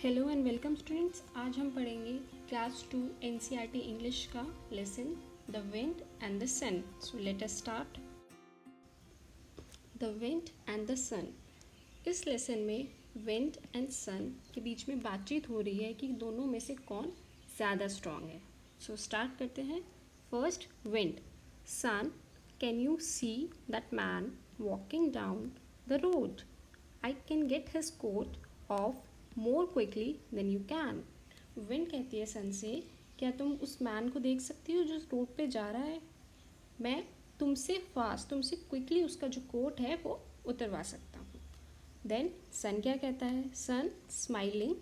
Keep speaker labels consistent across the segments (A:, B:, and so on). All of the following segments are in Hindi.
A: Hello and welcome students. आज हम पढ़ेंगे क्लास 2 एनसीईआरटी इंग्लिश का lesson the wind and the sun. So let us start. The wind and the sun. इस लेसन में विंड एंड सन के बीच में बातचीत हो रही है कि दोनों में से कौन ज़्यादा स्ट्रांग है। सो स्टार्ट करते हैं। First wind. Sun, can you see that man walking down the road? I can get his coat off more quickly than you can. Wind कहती है सन से, क्या तुम उस मैन को देख सकती हो जो रोड पे जा रहा है? मैं तुमसे फास्ट, तुमसे क्विकली उसका जो कोट है वो उतरवा सकता हूँ। देन सन क्या कहता है? Sun smiling,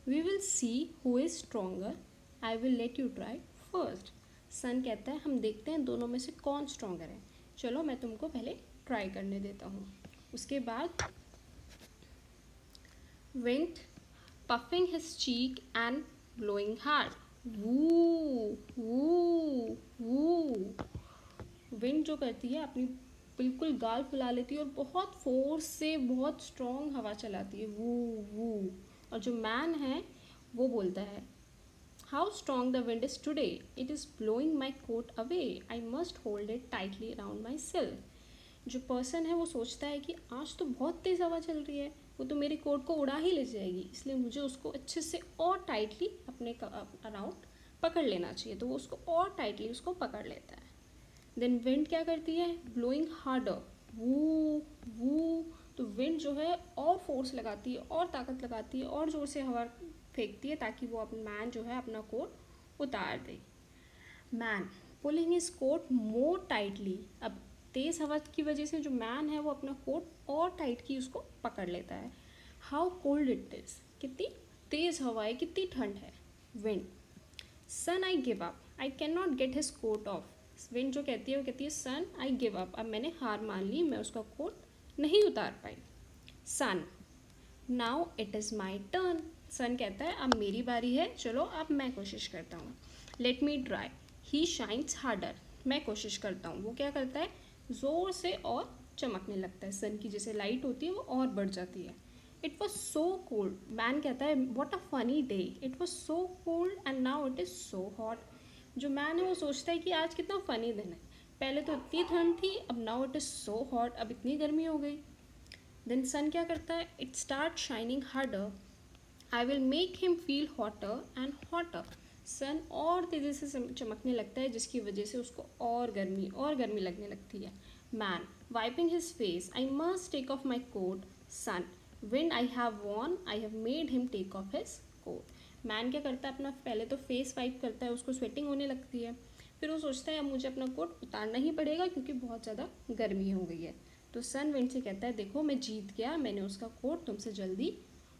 A: we will see who is stronger, I will let you try first. Sun कहता है हम देखते हैं दोनों में से कौन स्ट्रोंगर है, चलो मैं तुमको पहले ट्राई करने देता हूँ। उसके बाद wind puffing his cheek and blowing hard. Woo, woo, woo. Wind जो करती है अपनी बिल्कुल गाल फुला लेती है और बहुत फोर्स से बहुत स्ट्रॉन्ग हवा चलाती है, वू वू। और जो मैन है वो बोलता है, how strong the wind is today, it is blowing my coat away, I must hold it tightly around my self. जो पर्सन है वो सोचता है कि आज तो बहुत तेज़ हवा चल रही है, वो तो मेरे कोट को उड़ा ही ले जाएगी, इसलिए मुझे उसको अच्छे से और टाइटली अपने अराउंड पकड़ लेना चाहिए। तो वो उसको और टाइटली उसको पकड़ लेता है। देन विंड क्या करती है? ब्लोइंग हार्डर, वू वू। तो विंड जो है और फोर्स लगाती है और ताकत लगाती है और ज़ोर से हवा फेंकती है ताकि वो अपना मैन जो है अपना कोट उतार दे। मैन पुलिंग हिज कोट मोर टाइटली। अब तेज़ हवा की वजह से जो मैन है वो अपना कोट और टाइट की उसको पकड़ लेता है। हाउ कोल्ड इट इज़, कितनी तेज़ हवा है, कितनी ठंड है। Wind, sun I give up, I can not get his coat off. Wind जो कहती है वो कहती है सन आई गिव अप, अब मैंने हार मान ली, मैं उसका कोट नहीं उतार पाई। Sun, now it is my turn. Sun कहता है अब मेरी बारी है, चलो अब मैं कोशिश करता हूँ। लेट मी ट्राई, ही शाइन्स हार्डर। मैं कोशिश करता हूँ। वो क्या करता है? ज़ोर से और चमकने लगता है। सन की जैसे लाइट होती है वो और बढ़ जाती है। It was so cold. Man कहता है what a funny day, it was so cold and now it is so hot. जो मैन है वो सोचता है कि आज कितना फ़नी दिन है, पहले तो इतनी ठंड थी, अब now it is so hot, अब इतनी गर्मी हो गई। देन सन क्या करता है? It start shining harder, I will make him feel hotter and hotter. Sun और तेज़ी से चमकने लगता है जिसकी वजह से उसको और गर्मी लगने लगती है। Man wiping his face, I must take off my coat. Sun, wind I have won, I have made him take off his coat. Man क्या करता है? अपना पहले तो फेस वाइप करता है, उसको स्वेटिंग होने लगती है, फिर वो सोचता है अब मुझे अपना कोट उतारना ही पड़ेगा क्योंकि बहुत ज़्यादा गर्मी हो गई है। तो सन विंड से कहता है देखो मैं जीत गया, मैंने उसका कोट तुमसे जल्दी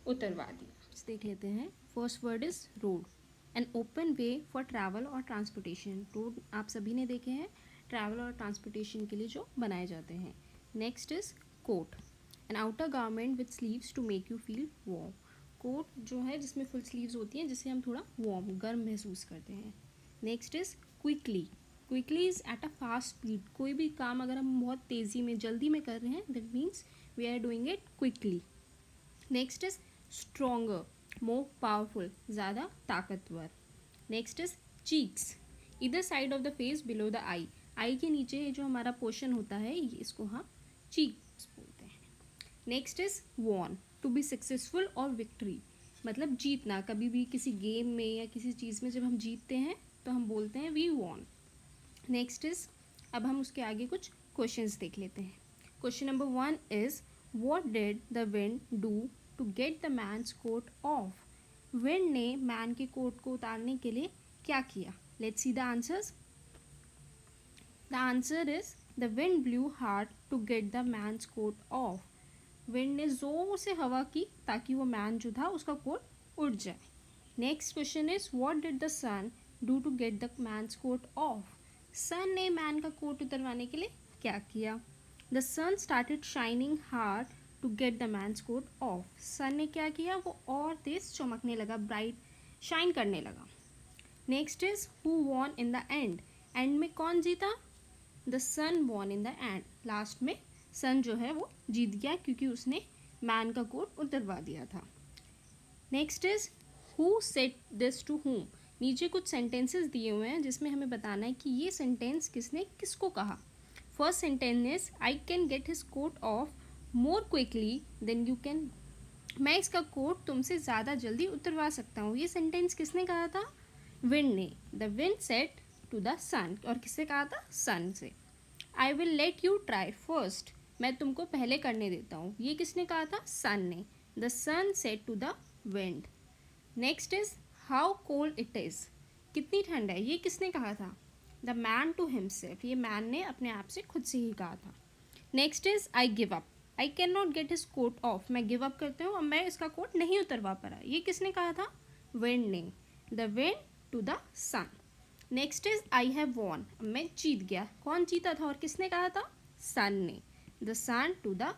A: उतरवा दिया। देख लेते हैं। First word is road, an open way for travel और ट्रांसपोर्टेशन। रोड आप सभी ने देखे हैं, ट्रैवल और ट्रांसपोर्टेशन के लिए जो बनाए जाते हैं। Next is coat, an outer garment with sleeves to make you feel warm. Coat जो है जिसमें फुल स्लीव्स होती हैं जिससे हम थोड़ा वार्म गर्म महसूस करते हैं। Next is quickly, quickly is at a fast speed. कोई भी काम अगर हम बहुत तेज़ी में जल्दी में कर रहे हैं that means we are doing it quickly. Next is stronger, more powerful, ज़्यादा ताकतवर। नेक्स्ट इज चीक्स, इधर side of the face below the eye. Eye के नीचे जो हमारा पोर्शन होता है इसको हम चीक्स बोलते हैं। Next is won, to be successful और विक्ट्री, मतलब जीतना। कभी भी किसी गेम में या किसी चीज़ में जब हम जीतते हैं तो हम बोलते हैं वी वॉन। नेक्स्ट इज, अब हम उसके आगे कुछ क्वेश्चंस देख लेते हैं। Question number 1 is what did the wind do to get the man's coat off. Wind ने मैन के कोट को उतारने के लिए क्या किया? Let's see the answers. The answer is the wind blew hard to get the man's coat off. Wind ने ज़ोर से हवा की ताकि वो मैन जो था उसका कोट उड़ जाए। Next question is what did the sun do to get the man's coat off. Sun ने मैन का कोट उतरवाने के लिए क्या किया? The sun started shining hard to get the man's coat off. Sun ने क्या किया? वो और तेज चमकने लगा, ब्राइट शाइन करने लगा। Next is who won in the end, end में कौन जीता? The sun won in the end, last में सन जो है वो जीत गया क्योंकि उसने मैन का कोट उतरवा दिया था। Next is who said this to whom. नीचे कुछ सेंटेंसेस दिए हुए हैं जिसमें हमें बताना है कि ये सेंटेंस किसने किसको कहा. First sentence is I can get his coat off more quickly than you can. मैं इसका कोट तुमसे ज़्यादा जल्दी उतरवा सकता हूँ. ये सेंटेंस किसने कहा था? विंड ने. The wind said to the sun. और किससे कहा था? सन से. I will let you try first. मैं तुमको पहले करने देता हूँ. ये किसने कहा था? सन ने. The sun said to the wind. Next is how cold it is. कितनी ठंड है. ये किसने कहा था? The man to himself. ये मैन ने अपने आप से खुद से ही कहा था. Next is I give up. I can not get his coat off. मैं गिव अप करता हूँ और मैं इसका कोट नहीं उतरवा पा रहा. ये किसने कहा था? विंड ने. The wind to the sun. Next is I have won. मैं जीत गया. कौन जीता था और किसने कहा था? सन ने. The sun to the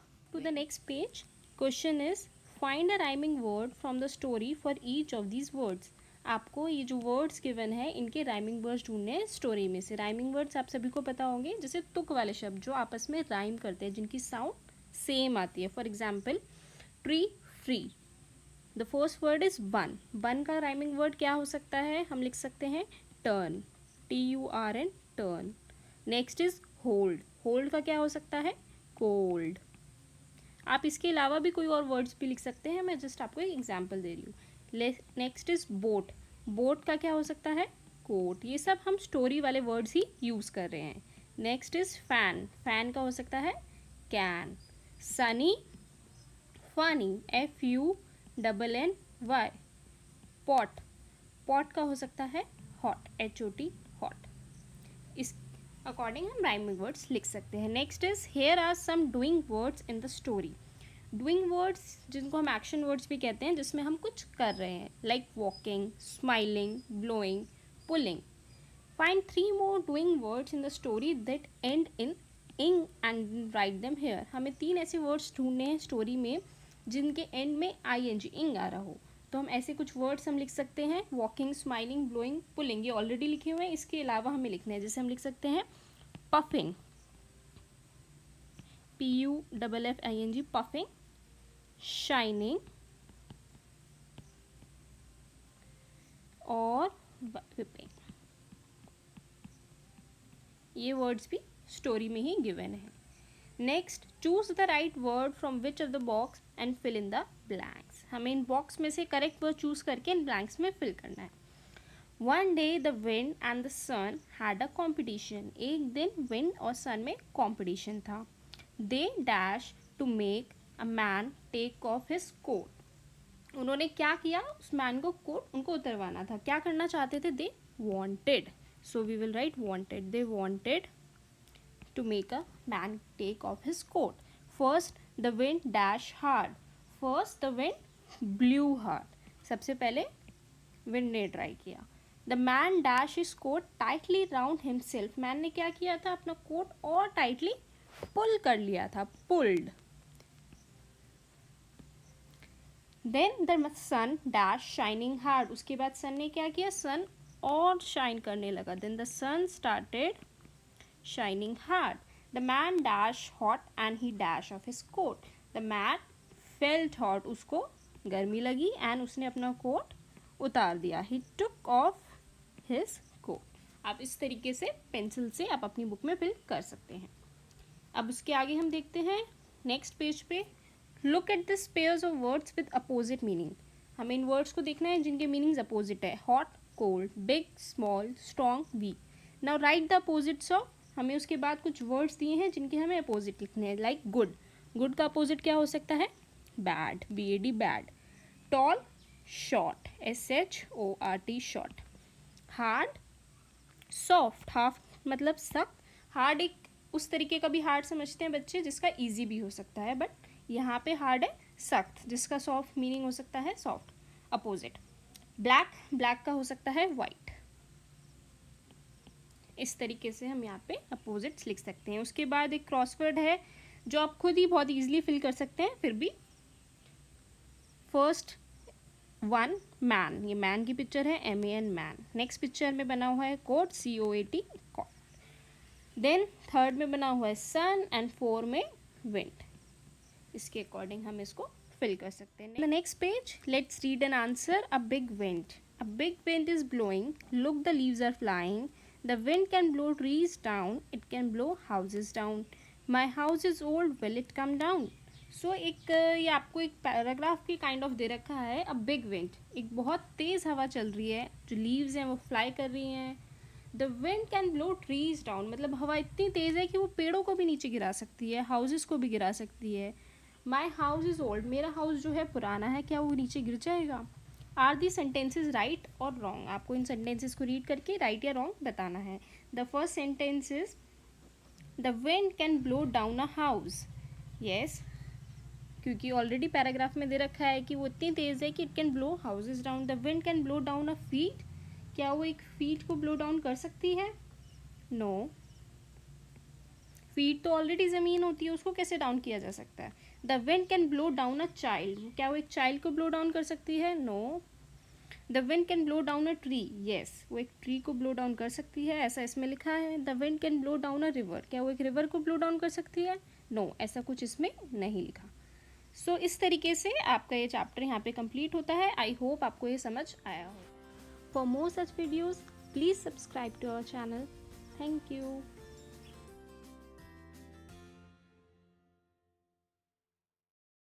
A: next page. Question is find a rhyming word from the story for each of these words. आपको ये जो वर्ड्स गिवन है इनके राइमिंग वर्ड्स ढूंढने हैं स्टोरी में से. राइमिंग वर्ड्स आप सभी को पता होंगे, जैसे तुक वाले शब्द जो आपस में राइम करते हैं, जिनकी साउंड सेम आती है. For example tree, free. The first word is बन. बन का राइमिंग वर्ड क्या हो सकता है? हम लिख सकते हैं turn. TURN, turn. Next is hold. Hold का क्या हो सकता है? कोल्ड. आप इसके अलावा भी कोई और वर्ड्स भी लिख सकते हैं. मैं जस्ट आपको एक एग्जाम्पल दे रही हूँ. Next is boat. बोट का क्या हो सकता है? कोट. ये सब हम स्टोरी वाले वर्ड्स ही यूज़ कर रहे हैं. Next is fan. फैन का हो सकता है can. Sunny, funny, FUNNY. Pot. Pot का हो सकता है हॉट, HOT, हॉट. इस अकॉर्डिंग हम राइमिंग वर्ड्स लिख सकते हैं. Next is here are some doing words in the story. Doing words जिनको हम एक्शन वर्ड्स भी कहते हैं, जिसमें हम कुछ कर रहे हैं, like walking, smiling, blowing, pulling. Find 3 more doing words in the story that end in ing and write them here. हमें 3 ऐसे वर्ड्स ढूंढने हैं स्टोरी में जिनके एंड में ING, इंग आ रहा हो. तो हम ऐसे कुछ वर्ड्स हम लिख सकते हैं. वॉकिंग, स्माइलिंग, ब्लोइंग, पुलिंग, ये ऑलरेडी लिखे हुए हैं. इसके अलावा हमें लिखना है, जैसे हम लिख सकते हैं पफिंग, PUFFING, पफिंग. शाइनिंग और विपिंग. ये वर्ड्स भी स्टोरी में ही गिवन है. Next, choose the right word from which of the box and fill in the blanks. हमें इन बॉक्स में से करेक्ट वर्ड चूज करके इन ब्लैंक्स में फिल करना है. One day the wind and the sun had a competition. एक दिन विंड और सन में कॉम्पिटिशन था. They dash to make a man take off his coat. उन्होंने क्या किया? उस मैन को कोट उनको उतरवाना था. क्या करना चाहते थे? They wanted. So we will write wanted. They wanted to make a man take off his coat. First the wind dash hard. First the wind blew hard. सबसे पहले विंड ने ट्राई किया. The man dash his coat tightly round himself. Man ने क्या किया था? अपना कोट और टाइटली पुल कर लिया था. Pulled. Then the sun dash shining hard. उसके बाद सन ने क्या किया? सन और शाइन करने लगा. Then the sun started shining hard. The man dashed hot and he dashed off his coat. The man felt hot. उसको गर्मी लगी and उसने अपना कोट उतार दिया. He took off his coat. आप इस तरीके से पेंसिल से आप अपनी बुक में फिल कर सकते हैं. अब उसके आगे हम देखते हैं नेक्स्ट पेज पे. Look at this pairs of words with opposite meaning. हमें इन वर्ड्स को देखना है जिनके मीनिंग्स अपोजिट है. hot, cold, big, small, strong, weak. Now write the opposites of. हमें उसके बाद कुछ वर्ड्स दिए हैं जिनके हमें अपोजिट लिखने हैं. Like good. गुड का अपोजिट क्या हो सकता है? Bad, BAD, bad. Tall, short, SHORT, short. Hard, soft. Half मतलब सख्त. हार्ड एक उस तरीके का भी हार्ड समझते हैं बच्चे जिसका ईजी भी हो सकता है, बट यहाँ पे हार्ड है सख्त, जिसका सॉफ्ट मीनिंग हो सकता है सॉफ्ट. अपोजिट. ब्लैक, ब्लैक का हो सकता है वाइट. इस तरीके से हम यहाँ पे अपोजिट्स लिख सकते हैं. उसके बाद एक क्रॉसवर्ड है जो आप खुद ही बहुत इजीली फिल कर सकते हैं. फिर भी फर्स्ट वन मैन. ये मैन की पिक्चर है, MAN, मैन. नेक्स्ट पिक्चर में बना हुआ है coat, COAT, coat. Then third में बना हुआ है सन एंड 4 में विंड. इसके अकॉर्डिंग हम इसको फिल कर सकते हैं। The next page, let's read an answer. A big wind, a big wind is blowing, look the leaves are flying, the wind can blow trees down, it can blow houses down, my house is old, will it come down. So एक ये आपको एक पैराग्राफ की काइंड ऑफ दे रखा है। अ बिग विंड, एक बहुत तेज़ हवा चल रही है, जो लीव्स हैं वो फ्लाई कर रही हैं। The wind can blow trees down, मतलब हवा इतनी तेज़ है कि वो पेड़ों को भी नीचे गिरा सकती है, हाउसेस को भी गिरा सकती है। माई हाउस इज़ ओल्ड, मेरा हाउस जो है पुराना है, क्या वो नीचे गिर जाएगा। आर दी सेंटेंसेज राइट और रॉन्ग, आपको इन सेंटेंसेज को रीड करके राइट या रॉन्ग बताना है। The first sentence is the wind can blow down a house. Yes, क्योंकि ऑलरेडी पैराग्राफ में दे रखा है कि वो इतनी तेज़ है कि it can blow houses down. The wind can blow down a feet, क्या वो एक फीट को ब्लो डाउन कर सकती है? नो, फीट तो ऑलरेडी ज़मीन होती है, उसको कैसे डाउन किया जा सकता है। The wind can blow down a child, क्या वो एक चाइल्ड को ब्लो डाउन कर सकती है? No. The wind can blow down a tree, yes, वो एक ट्री को ब्लो डाउन कर सकती है, ऐसा इसमें लिखा है। The wind can blow down a river, क्या वो एक रिवर को ब्लो डाउन कर सकती है? नो, ऐसा कुछ इसमें नहीं लिखा। सो इस तरीके से आपका ये चैप्टर यहाँ पे कंप्लीट होता है। आई होप आपको ये समझ आया हो। For more such videos please subscribe to our channel. Thank you.